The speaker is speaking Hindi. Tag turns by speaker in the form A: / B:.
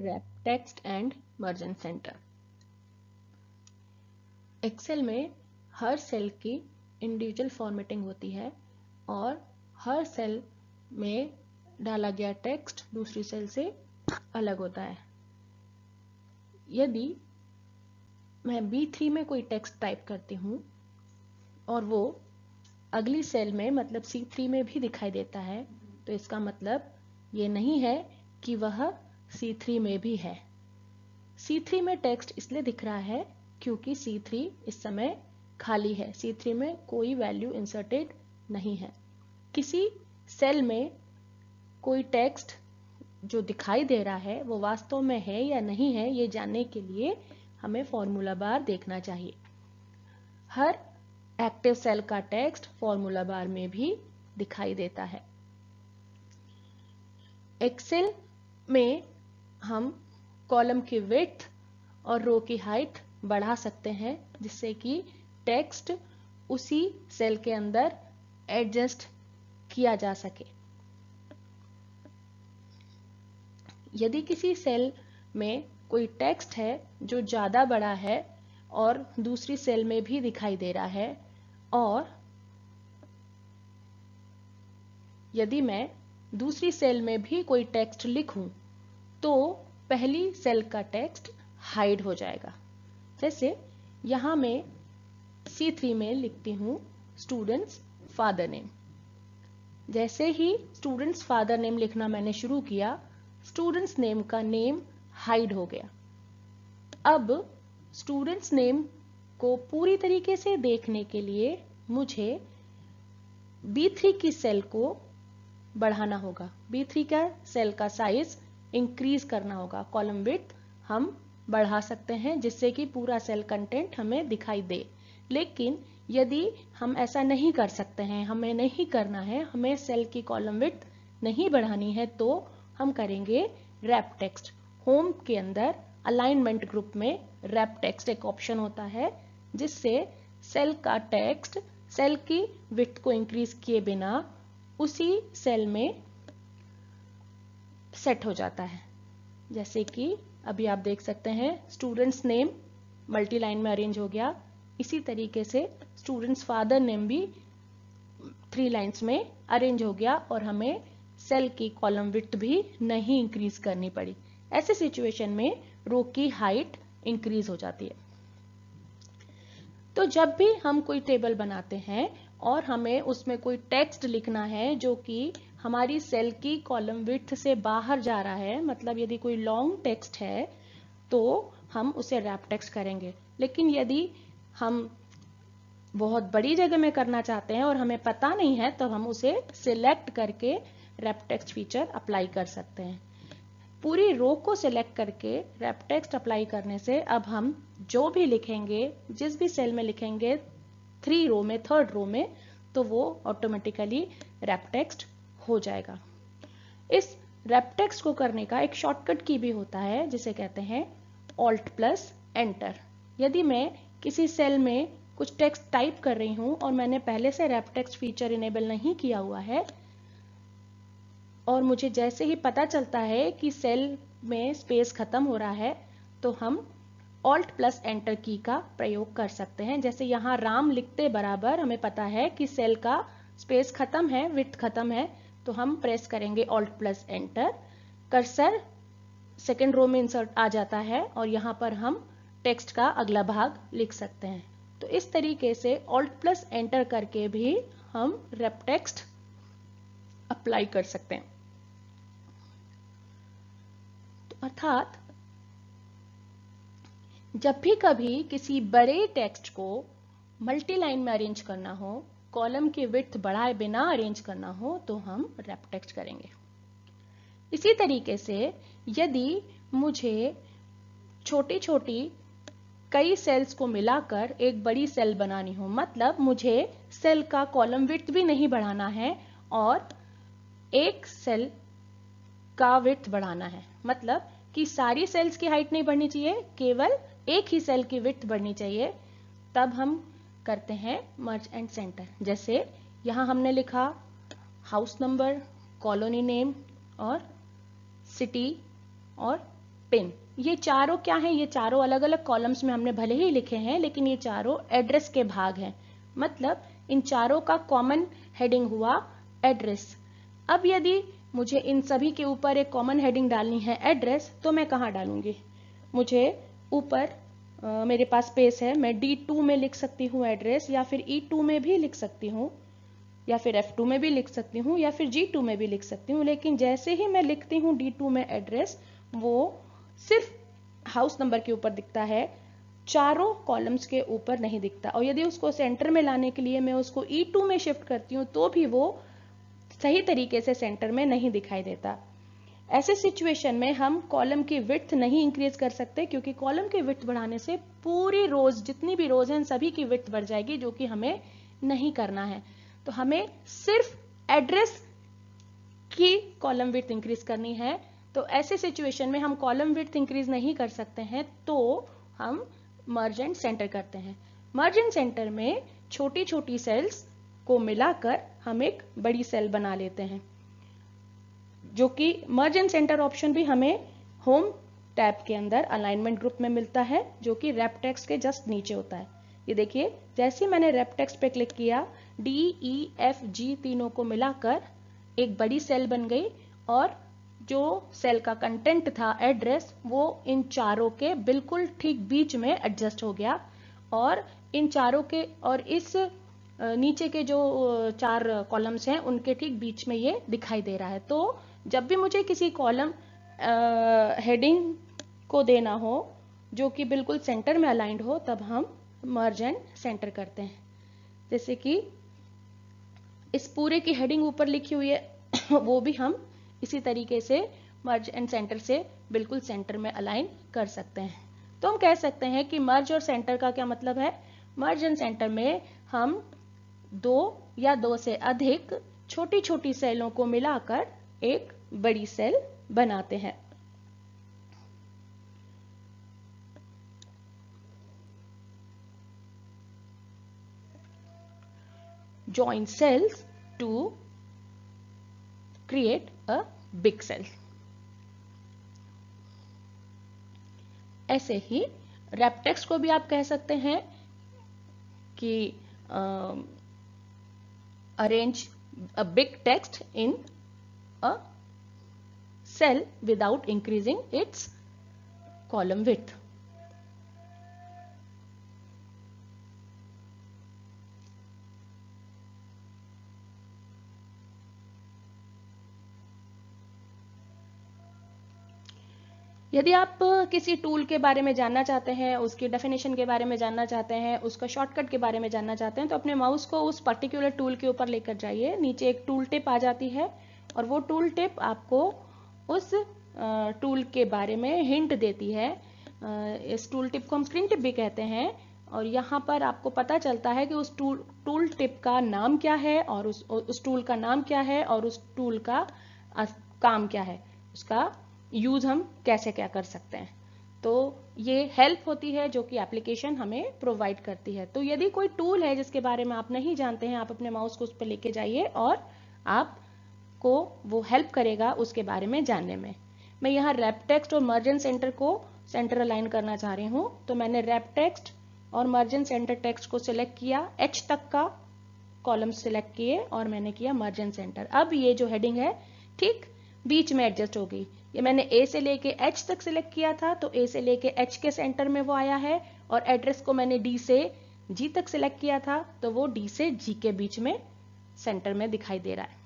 A: Rap text and merge and centre. Excel में हर सेल की इंडिविजुअल फॉर्मेटिंग होती है और हर सेल में डाला गया टेक्स्ट दूसरी सेल से अलग होता है। यदि मैं B3 में कोई टेक्स्ट टाइप करती हूँ और वो अगली सेल में मतलब C3 में भी दिखाई देता है, तो इसका मतलब ये नहीं है कि वह C3 में भी है। C3 में टेक्स्ट इसलिए दिख रहा है क्योंकि C3 इस समय खाली है, C3 में कोई वैल्यू इंसर्टेड नहीं है। किसी सेल में कोई टेक्स्ट जो दिखाई दे रहा है वो वास्तव में है या नहीं है, ये जानने के लिए हमें फॉर्मूला बार देखना चाहिए। हर एक्टिव सेल का टेक्स्ट फॉर्मूला बार में भी दिखाई देता है। एक्सेल में हम कॉलम की विड्थ और रो की हाइट बढ़ा सकते हैं जिससे कि टेक्स्ट उसी सेल के अंदर एडजस्ट किया जा सके। यदि किसी सेल में कोई टेक्स्ट है जो ज़्यादा बड़ा है और दूसरी सेल में भी दिखाई दे रहा है, और यदि मैं दूसरी सेल में भी कोई टेक्स्ट लिखूं तो पहली सेल का टेक्स्ट हाइड हो जाएगा। जैसे यहां मैं C3 में लिखती हूं स्टूडेंट्स फादर नेम। जैसे ही स्टूडेंट्स फादर नेम लिखना मैंने शुरू किया, स्टूडेंट्स नेम का नेम हाइड हो गया। अब स्टूडेंट्स नेम को पूरी तरीके से देखने के लिए मुझे B3 की सेल को बढ़ाना होगा, B3 का सेल का साइज इंक्रीज करना होगा। कॉलम विड्थ हम बढ़ा सकते हैं जिससे कि पूरा सेल कंटेंट हमें दिखाई दे। लेकिन यदि हम ऐसा नहीं कर सकते हैं, हमें नहीं करना है, हमें सेल की कॉलम विड्थ नहीं बढ़ानी है, तो हम करेंगे रैप टेक्स्ट। होम के अंदर अलाइनमेंट ग्रुप में रैप टेक्स्ट एक ऑप्शन होता है जिससे सेल का टेक्स्ट सेल की विड्थ को इंक्रीज किए बिना उसी सेल में सेट हो जाता है। जैसे कि अभी आप देख सकते हैं स्टूडेंट्स नेम मल्टी लाइन में अरेंज हो गया। इसी तरीके से स्टूडेंट्स फादर नेम भी 3 लाइन्स में अरेंज हो गया और हमें सेल की कॉलम विड्थ भी नहीं इंक्रीज करनी पड़ी। ऐसे सिचुएशन में रो की हाइट इंक्रीज हो जाती है। तो जब भी हम कोई टेबल बनाते हैं और हमें उसमें कोई टेक्स्ट लिखना है जो कि हमारी सेल की कॉलम विड्थ से बाहर जा रहा है, मतलब यदि कोई लॉन्ग टेक्स्ट है तो हम उसे रैप टेक्स्ट करेंगे। लेकिन यदि हम बहुत बड़ी जगह में करना चाहते हैं और हमें पता नहीं है तो हम उसे सिलेक्ट करके रैप टेक्स्ट फीचर अप्लाई कर सकते हैं। पूरी रो को सिलेक्ट करके रैप टेक्स्ट अप्लाई करने से अब हम जो भी लिखेंगे, जिस भी सेल में लिखेंगे 3 रो में, 3rd रो में, तो वो ऑटोमेटिकली रैप टेक्स्ट हो जाएगा। इस रैप टेक्स्ट को करने का एक शॉर्टकट की भी होता है जिसे कहते हैं Alt+Enter। यदि मैं किसी सेल में कुछ टेक्स्ट टाइप कर रही हूं और मैंने पहले से रैप टेक्स्ट फीचर इनेबल नहीं किया हुआ है और मुझे जैसे ही पता चलता है कि सेल में स्पेस खत्म हो रहा है तो हम Alt+Enter की का प्रयोग कर सकते हैं। जैसे यहाँ राम लिखते बराबर हमें पता है कि सेल का स्पेस खत्म है, विड्थ खत्म है, तो हम प्रेस करेंगे Alt+Enter। कर्सर 2nd रो में इंसर्ट आ जाता है और यहाँ पर हम टेक्स्ट का अगला भाग लिख सकते हैं। तो इस तरीके से Alt+Enter करके भी हम रैप टेक्स्ट अप्लाई कर सकते हैं। तो अर्थात जब भी कभी किसी बड़े टेक्स्ट को मल्टी लाइन में अरेंज करना हो, कॉलम की विड्थ बढ़ाए बिना अरेंज करना हो, तो हम रैप टेक्स्ट करेंगे। इसी तरीके से यदि मुझे छोटी छोटी कई सेल्स को मिलाकर एक बड़ी सेल बनानी हो, मतलब मुझे सेल का कॉलम विड्थ भी नहीं बढ़ाना है और एक सेल का विड्थ बढ़ाना है, मतलब कि सारी सेल्स की हाइट नहीं बढ़नी चाहिए, केवल एक ही सेल की विड्थ बढ़नी चाहिए, तब हम करते हैं मर्ज एंड सेंटर। जैसे यहां हमने लिखा हाउस नंबर, कॉलोनी नेम और सिटी और पिन। ये चारों क्या हैं? ये चारों अलग अलग कॉलम्स में हमने भले ही लिखे हैं, लेकिन ये चारों एड्रेस के भाग हैं। मतलब इन चारों का कॉमन हेडिंग हुआ एड्रेस। अब यदि मुझे इन सभी के ऊपर एक कॉमन हेडिंग डालनी है एड्रेस, तो मैं कहाँ डालूंगी? मुझे ऊपर मेरे पास स्पेस है, मैं D2 में लिख सकती हूँ एड्रेस, या फिर E2 में भी लिख सकती हूँ, या फिर F2 में भी लिख सकती हूँ, या फिर G2 में भी लिख सकती हूँ। लेकिन जैसे ही मैं लिखती हूँ D2 में एड्रेस, वो सिर्फ हाउस नंबर के ऊपर दिखता है, चारों कॉलम्स के ऊपर नहीं दिखता। और यदि उसको सेंटर में लाने के लिए मैं उसको E2 में शिफ्ट करती हूँ, तो भी वो सही तरीके से सेंटर में नहीं दिखाई देता। ऐसे सिचुएशन में हम कॉलम की विड्थ नहीं इंक्रीज कर सकते, क्योंकि कॉलम की विड्थ बढ़ाने से पूरी रोज, जितनी भी रोज हैं, सभी की विड्थ बढ़ जाएगी, जो कि हमें नहीं करना है। तो हमें सिर्फ एड्रेस की कॉलम विड्थ इंक्रीज करनी है। तो ऐसे सिचुएशन में हम कॉलम विड्थ इंक्रीज नहीं कर सकते हैं, तो हम मर्ज एंड सेंटर करते हैं। मर्ज एंड सेंटर में छोटी छोटी सेल्स को मिलाकर हम एक बड़ी सेल बना लेते हैं, जो कि मर्ज एंड सेंटर ऑप्शन भी हमें होम टैब के अंदर अलाइनमेंट ग्रुप में मिलता है, जो कि रैप टेक्स्ट के जस्ट नीचे होता है। ये देखिए, जैसे मैंने रैप टेक्स्ट पे क्लिक किया, DEFG तीनों को मिलाकर एक बड़ी सेल बन गई, और जो सेल का कंटेंट था एड्रेस, वो इन चारों के बिल्कुल ठीक बीच में एडजस्ट हो गया। और इन चारों के और इस नीचे के जो चार कॉलम्स हैं, उनके ठीक बीच में ये दिखाई दे रहा है। तो जब भी मुझे किसी कॉलम हेडिंग को देना हो जो कि बिल्कुल सेंटर में अलाइंड हो, तब हम मर्ज एंड सेंटर करते हैं। जैसे कि इस पूरे की हेडिंग ऊपर लिखी हुई है वो भी हम इसी तरीके से मर्ज एंड सेंटर से बिल्कुल सेंटर में अलाइन कर सकते हैं। तो हम कह सकते हैं कि मर्ज और सेंटर का क्या मतलब है? मर्ज एंड सेंटर में हम दो या दो से अधिक छोटी छोटी सेलों को मिलाकर एक बड़ी सेल बनाते हैं। Join cells to create a big cell. ऐसे ही रैप टेक्स्ट को भी आप कह सकते हैं कि arrange a big text in a cell without increasing its column width. यदि आप किसी टूल के बारे में जानना चाहते हैं, उसकी डेफिनेशन के बारे में जानना चाहते हैं, उसका शॉर्टकट के बारे में जानना चाहते हैं, तो अपने माउस को उस पर्टिकुलर टूल के ऊपर लेकर जाइए। नीचे एक टूल टिप आ जाती है, और वो टूल टिप आपको उस टूल के बारे में हिंट देती है। इस टूल टिप को हम स्क्रीन टिप भी कहते हैं। और यहाँ पर आपको पता चलता है कि उस टूल टिप का नाम क्या है, और उस टूल का नाम क्या है, और उस टूल का काम क्या है, उसका यूज हम कैसे क्या कर सकते हैं। तो ये हेल्प होती है जो कि एप्लीकेशन हमें प्रोवाइड करती है। तो यदि कोई टूल है जिसके बारे में आप नहीं जानते हैं, आप अपने माउस को उस पर लेके जाइए, और आपको वो हेल्प करेगा उसके बारे में जानने में। मैं यहाँ रैप टेक्स्ट और मर्ज एंड सेंटर को सेंटर अलाइन करना चाह रही हूँ, तो मैंने रैप टेक्स्ट और मर्ज एंड सेंटर टेक्स्ट को सिलेक्ट किया, H तक का कॉलम सिलेक्ट किए, और मैंने किया मर्ज एंड सेंटर। अब ये जो हेडिंग है ठीक बीच में एडजस्ट हो गई। ये मैंने A से लेके H तक सिलेक्ट किया था, तो A से लेके H के सेंटर में वो आया है, और एड्रेस को मैंने D से G तक सिलेक्ट किया था, तो वो D से G के बीच में सेंटर में दिखाई दे रहा है।